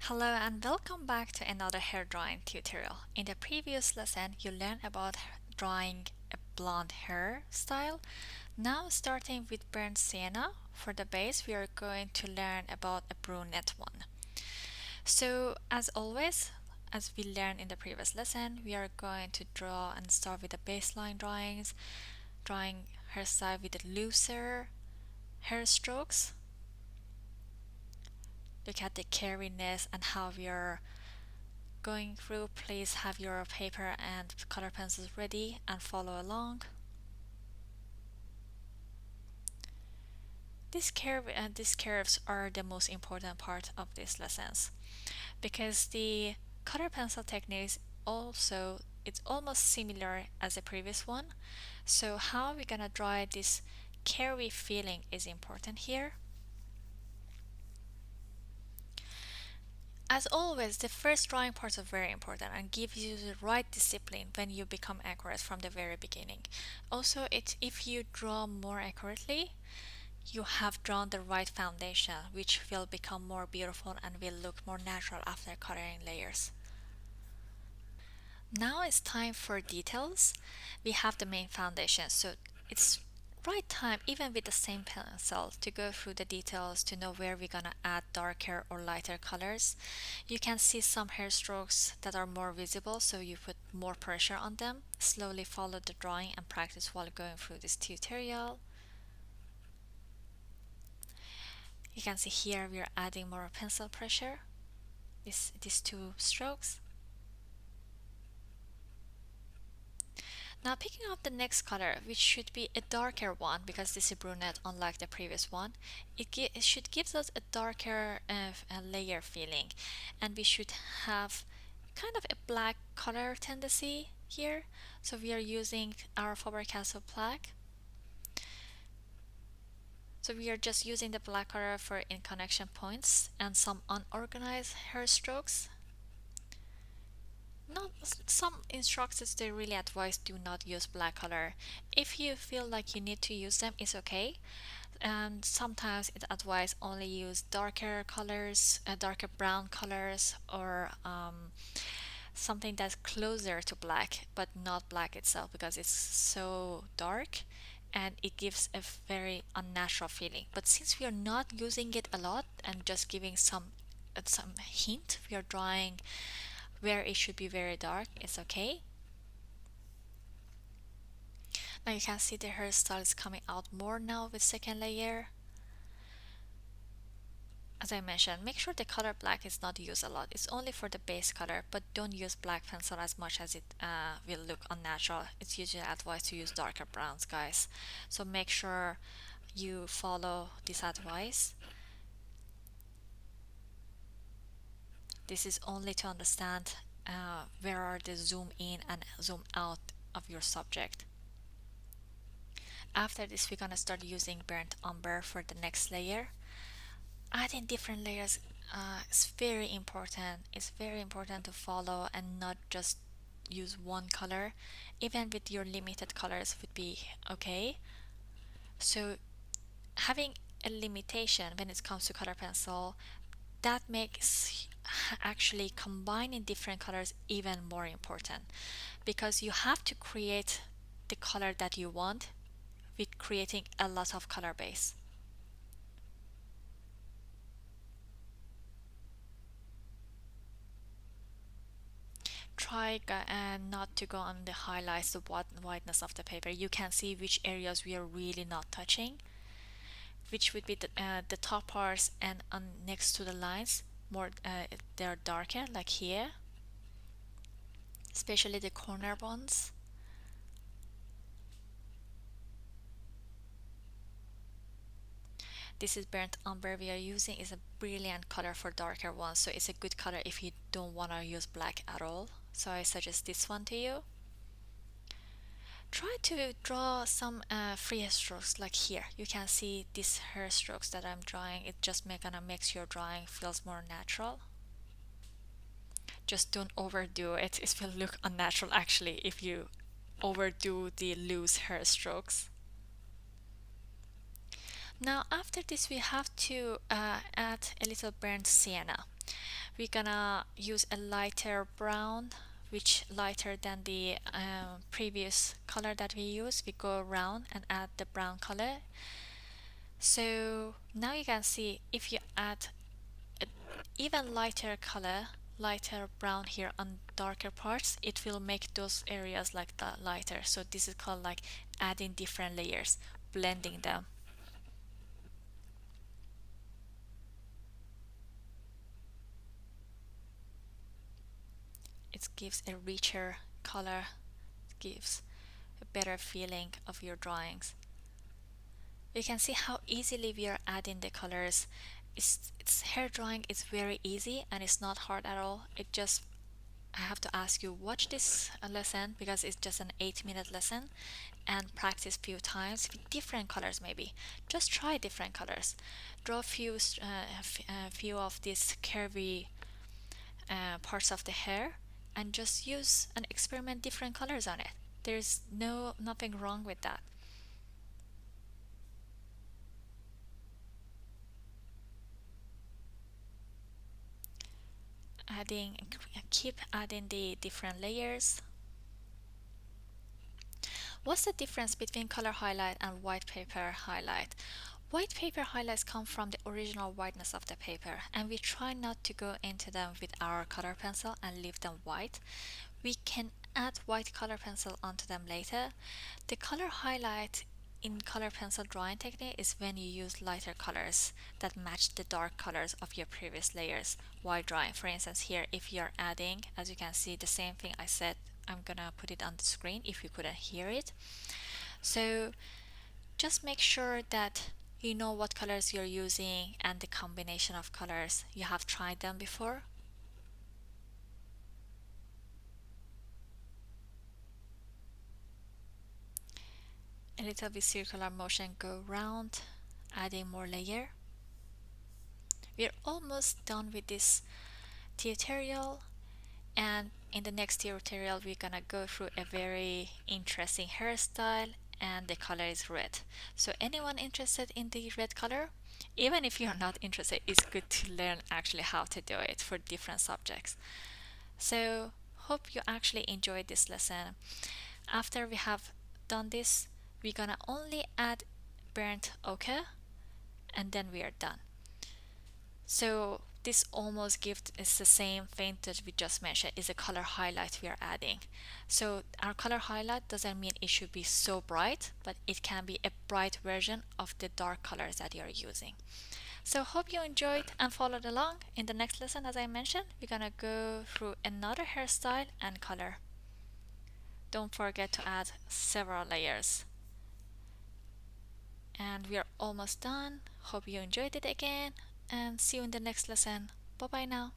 Hello and welcome back to another hair drawing tutorial. In the previous lesson, you learned about drawing a blonde hair style. Now, starting with burnt sienna, for the base, we are going to learn about a brunette one. So, as always, as we learned in the previous lesson, we are going to draw and start with the baseline drawings, drawing hairstyle with the looser hair strokes. Look at the carriness and how we are going through. Please have your paper and color pencils ready and follow along. These curves are the most important part of these lessons because the color pencil techniques also it's almost similar as the previous one. So how we're gonna draw this curvy feeling is important here. As always, the first drawing parts are very important and give you the right discipline when you become accurate from the very beginning. Also, if you draw more accurately, you have drawn the right foundation, which will become more beautiful and will look more natural after coloring layers. Now it's time for details. We have the main foundation, so it's right time, even with the same pencil, to go through the details to know where we're gonna add darker or lighter colors. You can see some hair strokes that are more visible, so you put more pressure on them. Slowly follow the drawing and practice while going through this tutorial. You can see here we are adding more pencil pressure, these two strokes. Now picking up the next color, which should be a darker one because this is brunette unlike the previous one, it should give us a darker a layer feeling, and we should have kind of a black color tendency here. So we are using our Faber-Castell black. So we are just using the black color for in connection points and some unorganized hair strokes. Not some instructors they really advise do not use black color. If you feel like you need to use them, it's okay. And sometimes it advise only use darker colors, darker brown colors, or something that's closer to black, but not black itself because it's so dark and it gives a very unnatural feeling. But since we are not using it a lot and just giving some hint, we are drawing where it should be very dark, it's okay. Now you can see the hairstyle is coming out more now with second layer. As I mentioned, make sure the color black is not used a lot. It's only for the base color, but don't use black pencil as much as it will look unnatural. It's usually advised to use darker browns, guys. So make sure you follow this advice. This is only to understand where are the zoom in and zoom out of your subject. After this, we're gonna start using burnt umber for the next layer. Adding different layers is very important. It's very important to follow and not just use one color. Even with your limited colors would be okay. So having a limitation when it comes to color pencil, that makes actually combining different colors even more important because you have to create the color that you want with creating a lot of color base. Try not to go on the highlights, the whiteness of the paper. You can see which areas we are really not touching, which would be the top parts and on next to the lines more they're darker like here, especially the corner ones. This is burnt umber we are using. Is a brilliant color for darker ones, so it's a good color if you don't want to use black at all. So I suggest this one to you. Try to draw some free strokes like here. You can see these hair strokes that I'm drawing. It just gonna makes your drawing feels more natural. Just don't overdo it. It will look unnatural actually if you overdo the loose hair strokes. Now after this we have to add a little burnt sienna. We're gonna use a lighter brown, which lighter than the previous color that we used. We go around and add the brown color. So now you can see if you add a even lighter color, lighter brown here on darker parts, it will make those areas like the lighter. So this is called like adding different layers, blending them. It gives a richer color, it gives a better feeling of your drawings. You can see how easily we are adding the colors. It's hair drawing is very easy and it's not hard at all. It just I have to ask you watch this lesson because it's just an 8-minute lesson and practice few times with different colors maybe. Just try different colors. Draw few of these curvy parts of the hair and just use and experiment different colors on it. There's nothing wrong with that. Adding Keep adding the different layers. What's the difference between color highlight and white paper highlight? White paper highlights come from the original whiteness of the paper, and we try not to go into them with our color pencil and leave them white. We can add white color pencil onto them later. The color highlight in color pencil drawing technique is when you use lighter colors that match the dark colors of your previous layers while drawing. For instance, here, if you're adding, as you can see, the same thing I said, I'm gonna put it on the screen if you couldn't hear it. So just make sure that you know what colors you're using and the combination of colors. You have tried them before. A little bit circular motion, go round, adding more layer. We're almost done with this tutorial, and in the next tutorial we're gonna go through a very interesting hairstyle, and the color is red. So anyone interested in the red color, even if you're not interested, it's good to learn actually how to do it for different subjects. So hope you actually enjoyed this lesson. After we have done this, we're gonna only add burnt ochre and then we are done. So this almost gives is the same thing that we just mentioned, is a color highlight we are adding. So our color highlight doesn't mean it should be so bright, but it can be a bright version of the dark colors that you're using. So hope you enjoyed and followed along. In the next lesson, as I mentioned, we're gonna go through another hairstyle and color. Don't forget to add several layers. And we are almost done. Hope you enjoyed it again and see you in the next lesson. Bye bye now.